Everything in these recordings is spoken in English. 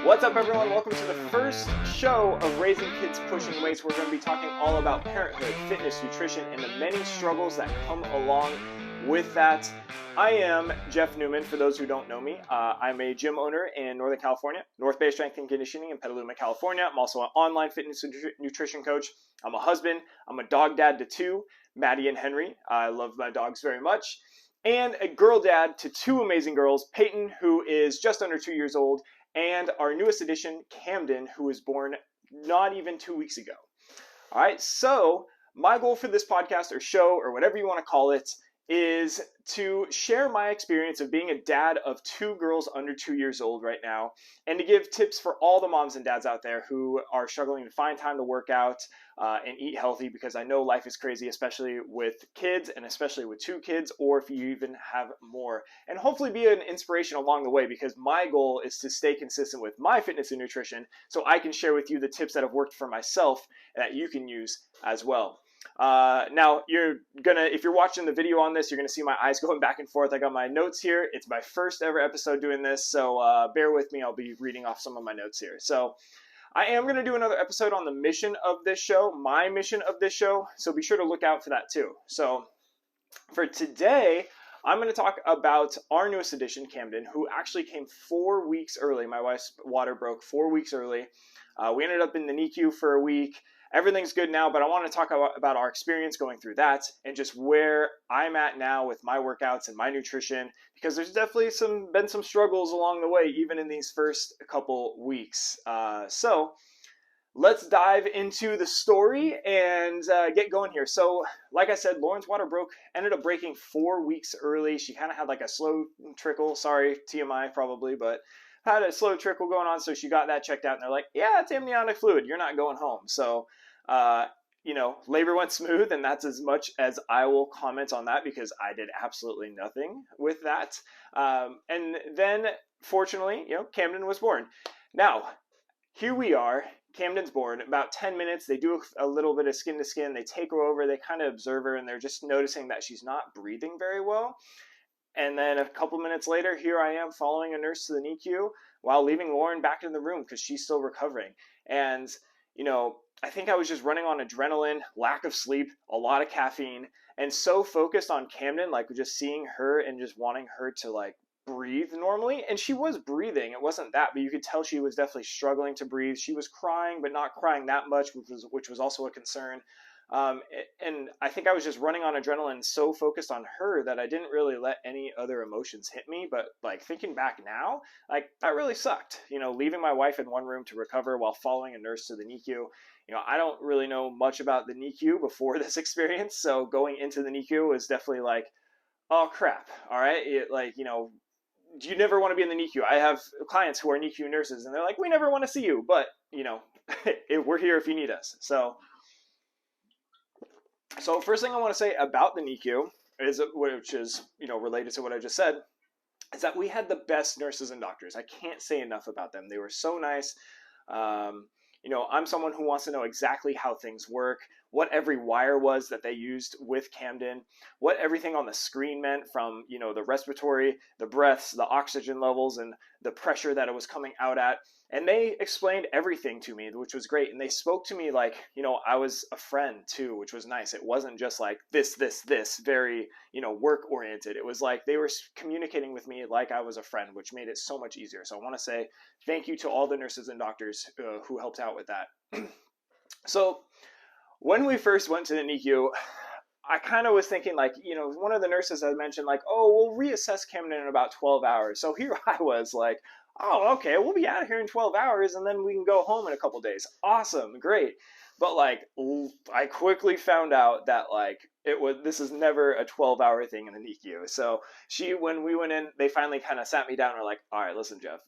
What's up, everyone? Welcome to the first show of Raising Kids Pushing Weights. We're going to be talking all about parenthood, fitness, nutrition, and the many struggles that come along with that. I am Jeff Newman, for those who don't know me. I'm a gym owner in Northern California, North Bay Strength and Conditioning in Petaluma, California. I'm also an online fitness and nutrition coach. I'm a husband. I'm a dog dad to two, Maddie and Henry. I love my dogs very much. And a girl dad to two amazing girls, Peyton, who is just under 2 years old, and our newest addition, Camden, who was born not even 2 weeks ago. All right, so my goal for this podcast or show or whatever you want to call it is to share my experience of being a dad of two girls under 2 years old right now, and to give tips for all the moms and dads out there who are struggling to find time to work out and eat healthy, because I know life is crazy, especially with kids and especially with two kids, or if you even have more, and hopefully be an inspiration along the way, because my goal is to stay consistent with my fitness and nutrition so I can share with you the tips that have worked for myself that you can use as well. Now if you're watching the video on this, you're gonna see my eyes going back and forth. I got my notes here. It's my first ever episode doing this, so bear with me. I'll be reading off some of my notes here. So I am gonna do another episode on the mission of this show, my mission of this show. So be sure to look out for that too. So for today, I'm going to talk about our newest addition, Camden, who actually came 4 weeks early. My wife's water broke 4 weeks early. We ended up in the NICU for a week. Everything's good now, but I want to talk about our experience going through that and just where I'm at now with my workouts and my nutrition, because there's definitely been some struggles along the way, even in these first couple weeks. So let's dive into the story and get going here. So like I said, Lauren's water ended up breaking 4 weeks early. She kind of had like a slow trickle. Sorry, TMI probably, but had a slow trickle going on. So she got that checked out and they're like, yeah, it's amniotic fluid. You're not going home. So, labor went smooth, and that's as much as I will comment on that, because I did absolutely nothing with that. And then fortunately, Camden was born. Now, here we are. Camden's born. About 10 minutes, they do a little bit of skin to skin. They take her over. They kind of observe her, and they're just noticing that she's not breathing very well. And then a couple minutes later, here I am following a nurse to the NICU while leaving Lauren back in the room because she's still recovering. And, I think I was just running on adrenaline, lack of sleep, a lot of caffeine, and so focused on Camden, like just seeing her and just wanting her to like breathe normally. And she was breathing. It wasn't that, but you could tell she was definitely struggling to breathe. She was crying, but not crying that much, which was also a concern. And I think I was just running on adrenaline, so focused on her that I didn't really let any other emotions hit me. But like thinking back now, like that really sucked, leaving my wife in one room to recover while following a nurse to the NICU. I don't really know much about the NICU before this experience. So going into the NICU was definitely like, oh crap. All right. You never want to be in the NICU. I have clients who are NICU nurses and they're like, we never want to see you, but we're here if you need us. So first thing I want to say about the NICU which is, related to what I just said, is that we had the best nurses and doctors. I can't say enough about them. They were so nice. I'm someone who wants to know exactly how things work, what every wire was that they used with Camden, what everything on the screen meant, from, the respiratory, the breaths, the oxygen levels, and the pressure that it was coming out at. And they explained everything to me, which was great. And they spoke to me like, I was a friend too, which was nice. It wasn't just like this, very, work oriented. It was like they were communicating with me like I was a friend, which made it so much easier. So I want to say thank you to all the nurses and doctors who helped out with that. So when we first went to the NICU, I kind of was thinking like, one of the nurses had mentioned like, oh, we'll reassess Camden in about 12 hours. So here I was like, oh, okay, we'll be out of here in 12 hours and then we can go home in a couple days. Awesome, great. But like, I quickly found out that like, this is never a 12-hour thing in the NICU. So when we went in, they finally kind of sat me down and were like, all right, listen, Jeff,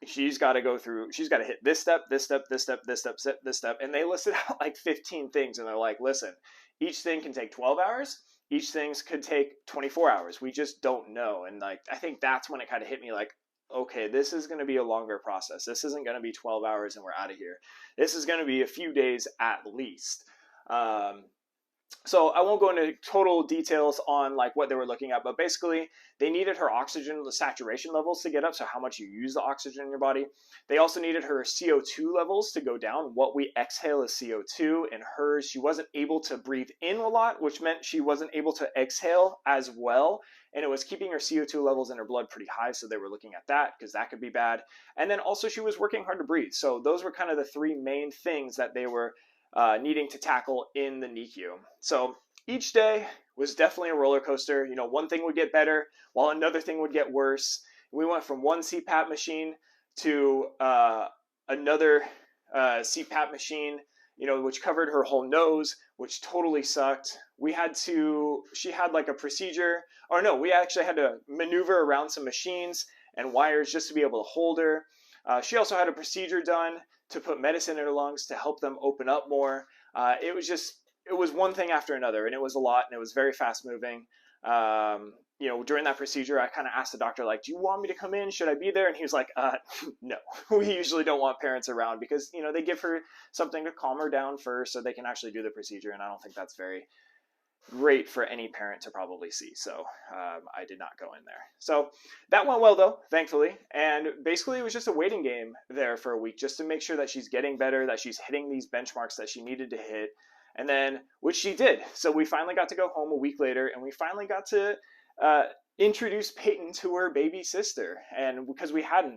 she's got to hit this step, this step, this step, this step, this step. And they listed out like 15 things. And they're like, listen, each thing can take 12 hours. Each thing could take 24 hours. We just don't know. And like, I think that's when it kind of hit me like, okay, this is going to be a longer process. This isn't going to be 12 hours and we're out of here. This is going to be a few days at least. So I won't go into total details on like what they were looking at, but basically they needed her oxygen saturation levels to get up, so how much you use the oxygen in your body. They also needed her CO2 levels to go down. What we exhale is CO2. In hers, she wasn't able to breathe in a lot, which meant she wasn't able to exhale as well. And it was keeping her CO2 levels in her blood pretty high, so they were looking at that because that could be bad. And then also she was working hard to breathe. So those were kind of the three main things that they were needing to tackle in the NICU. So each day was definitely a roller coaster. You know, one thing would get better while another thing would get worse. We went from one CPAP machine to another CPAP machine, you know, which covered her whole nose, which totally sucked. She had like a procedure, or no, we actually had to maneuver around some machines and wires just to be able to hold her. She also had a procedure done to put medicine in her lungs to help them open up more. It was one thing after another, and it was a lot, and it was very fast moving. You know, during that procedure, I kind of asked the doctor, like, do you want me to come in? Should I be there? And he was like, no, we usually don't want parents around because, you know, they give her something to calm her down first so they can actually do the procedure. And I don't think that's very great for any parent to probably see. So I did not go in there. So that went well, though, thankfully. And basically, it was just a waiting game there for a week just to make sure that she's getting better, that she's hitting these benchmarks that she needed to hit. And then, which she did. So we finally got to go home a week later, and we finally got to introduce Peyton to her baby sister. And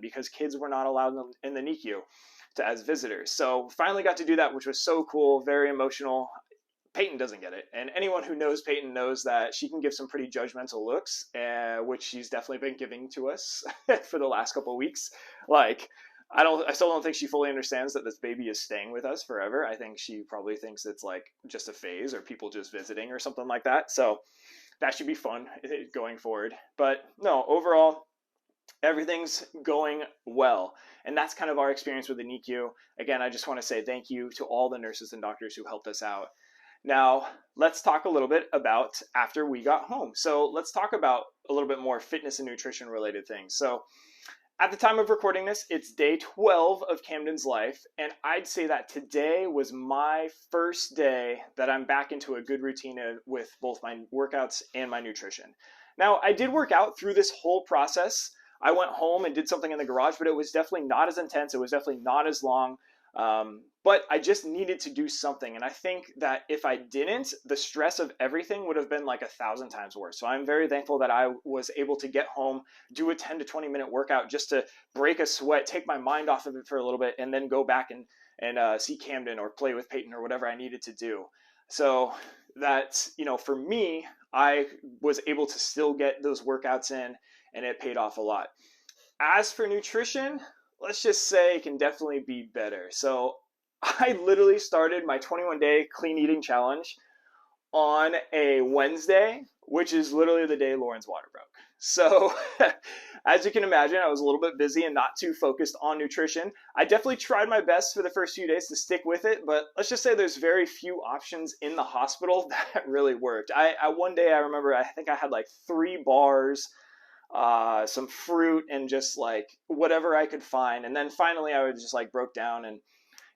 because kids were not allowed in the NICU as visitors. So finally got to do that, which was so cool, very emotional. Peyton doesn't get it. And anyone who knows Peyton knows that she can give some pretty judgmental looks, which she's definitely been giving to us for the last couple of weeks. Like, I still don't think she fully understands that this baby is staying with us forever. I think she probably thinks it's like just a phase or people just visiting or something like that. So that should be fun going forward. But no, overall, everything's going well. And that's kind of our experience with the NICU. Again, I just want to say thank you to all the nurses and doctors who helped us out. Now, let's talk a little bit about after we got home. So let's talk about a little bit more fitness and nutrition related things. So at the time of recording this, it's day 12 of Camden's life, and I'd say that today was my first day that I'm back into a good routine with both my workouts and my nutrition. Now, I did work out through this whole process. I went home and did something in the garage, but it was definitely not as intense. It was definitely not as long. But I just needed to do something. And I think that if I didn't, the stress of everything would have been like 1,000 times worse. So I'm very thankful that I was able to get home, do a 10 to 20 minute workout just to break a sweat, take my mind off of it for a little bit, and then go back and see Camden or play with Peyton or whatever I needed to do. So that, you know, for me, I was able to still get those workouts in, and it paid off a lot. As for nutrition, let's just say it can definitely be better. So I literally started my 21-day clean eating challenge on a Wednesday, which is literally the day Lauren's water broke. So as you can imagine, I was a little bit busy and not too focused on nutrition. I definitely tried my best for the first few days to stick with it, but let's just say there's very few options in the hospital that really worked. One day I remember I think I had like 3 bars, some fruit, and just like whatever I could find. And then finally I just like broke down and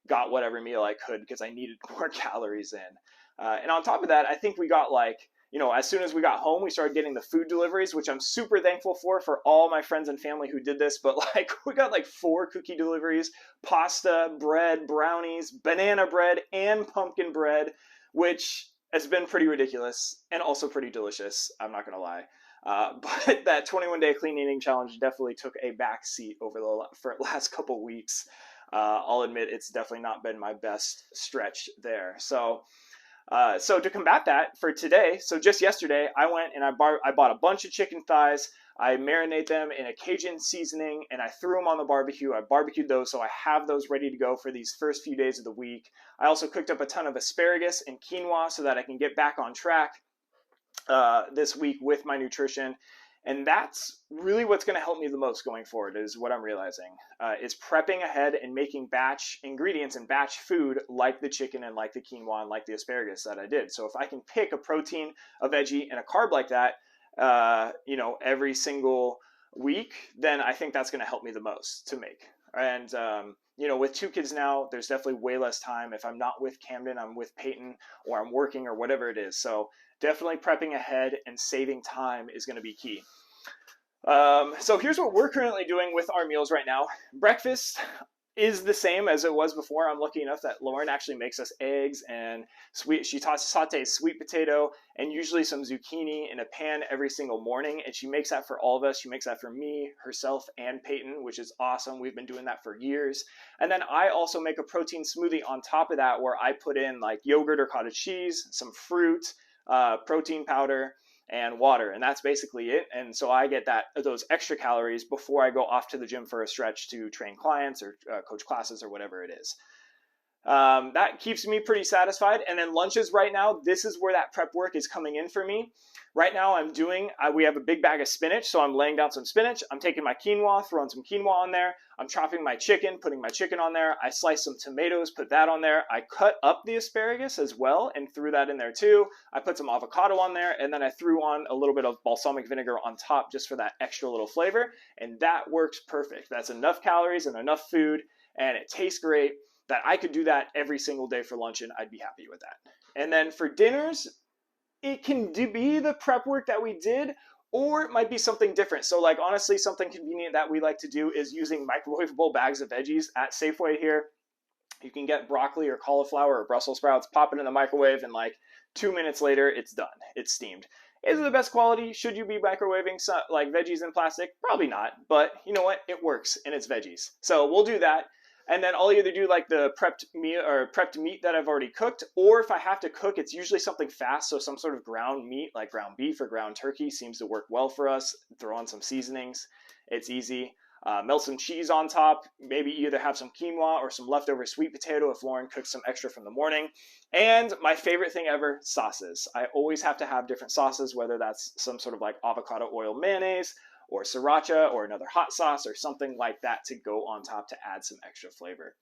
got whatever meal I could because I needed more calories in. And on top of that, I think we got like, you know, as soon as we got home, we started getting the food deliveries, which I'm super thankful for all my friends and family who did this. But like, we got like 4 cookie deliveries, pasta, bread, brownies, banana bread, and pumpkin bread, which has been pretty ridiculous and also pretty delicious. I'm not going to lie. But that 21-day clean eating challenge definitely took a back seat over the last couple weeks. I'll admit it's definitely not been my best stretch there. So to combat that for today, so just yesterday, I went and I bought a bunch of chicken thighs. I marinate them in a Cajun seasoning, and I threw them on the barbecue. I barbecued those, so I have those ready to go for these first few days of the week. I also cooked up a ton of asparagus and quinoa so that I can get back on track this week with my nutrition. And that's really what's going to help me the most going forward, is what I'm realizing, is prepping ahead and making batch ingredients and batch food like the chicken and like the quinoa and like the asparagus that I did. So if I can pick a protein, a veggie, and a carb like that, you know, every single week, then I think that's going to help me the most to make. And, with 2 kids now, there's definitely way less time. If I'm not with Camden, I'm with Peyton, or I'm working, or whatever it is. So definitely prepping ahead and saving time is going to be key. So here's what we're currently doing with our meals right now. Breakfast is the same as it was before. I'm lucky enough that Lauren actually makes us eggs and she sautés sweet potato and usually some zucchini in a pan every single morning. And she makes that for all of us. She makes that for me, herself, and Peyton, which is awesome. We've been doing that for years. And then I also make a protein smoothie on top of that, where I put in like yogurt or cottage cheese, some fruit, protein powder, and water, and that's basically it. And so I get those extra calories before I go off to the gym for a stretch to train clients or coach classes or whatever it is. That keeps me pretty satisfied. And then lunches right now, this is where that prep work is coming in for me. Right now we have a big bag of spinach, so I'm laying down some spinach. I'm taking my quinoa, throwing some quinoa on there. I'm chopping my chicken, putting my chicken on there. I slice some tomatoes, put that on there. I cut up the asparagus as well and threw that in there too. I put some avocado on there, and then I threw on a little bit of balsamic vinegar on top just for that extra little flavor, and that works perfect. That's enough calories and enough food, and it tastes great that I could do that every single day for lunch, and I'd be happy with that. And then for dinners, it can be the prep work that we did, or it might be something different. So like honestly, something convenient that we like to do is using microwavable bags of veggies at Safeway here. You can get broccoli or cauliflower or Brussels sprouts, pop it in the microwave, and like 2 minutes later, it's done. It's steamed. Is it the best quality? Should you be microwaving like veggies in plastic? Probably not, but you know what? It works, and it's veggies. So we'll do that. And then I'll either do like the prepped meat that I've already cooked, or if I have to cook, it's usually something fast. So some sort of ground meat, like ground beef or ground turkey, seems to work well for us. Throw on some seasonings. It's easy. Melt some cheese on top. Maybe either have some quinoa or some leftover sweet potato if Lauren cooks some extra from the morning. And my favorite thing ever, sauces. I always have to have different sauces, whether that's some sort of like avocado oil mayonnaise, or sriracha, or another hot sauce, or something like that to go on top to add some extra flavor.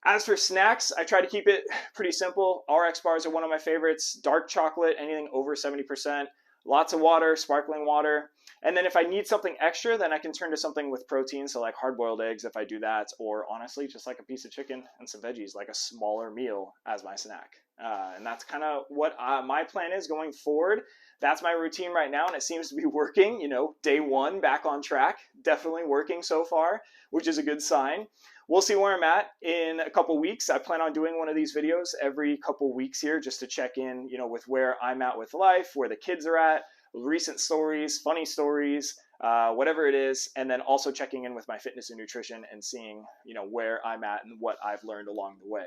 As for snacks, I try to keep it pretty simple. RX bars are one of my favorites. Dark chocolate, anything over 70%. Lots of water, sparkling water. And then if I need something extra, then I can turn to something with protein, so like hard-boiled eggs if I do that, or honestly, just like a piece of chicken and some veggies, like a smaller meal as my snack. And that's kind of what my plan is going forward. That's my routine right now, and it seems to be working. Day 1, back on track. Definitely working so far, which is a good sign. We'll see where I'm at in a couple weeks. I plan on doing one of these videos every couple weeks here just to check in, with where I'm at with life, where the kids are at, recent stories, funny stories, whatever it is, and then also checking in with my fitness and nutrition and seeing, where I'm at and what I've learned along the way.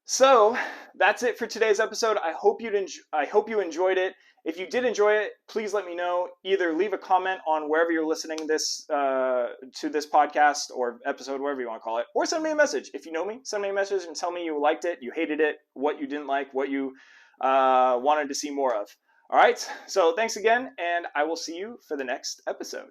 So that's it for today's episode. I hope you enjoyed it. If you did enjoy it, please let me know. Either leave a comment on wherever you're listening to this podcast or episode, whatever you want to call it, or send me a message. If you know me, send me a message and tell me you liked it, you hated it, what you didn't like, what you wanted to see more of. All right, so thanks again, and I will see you for the next episode.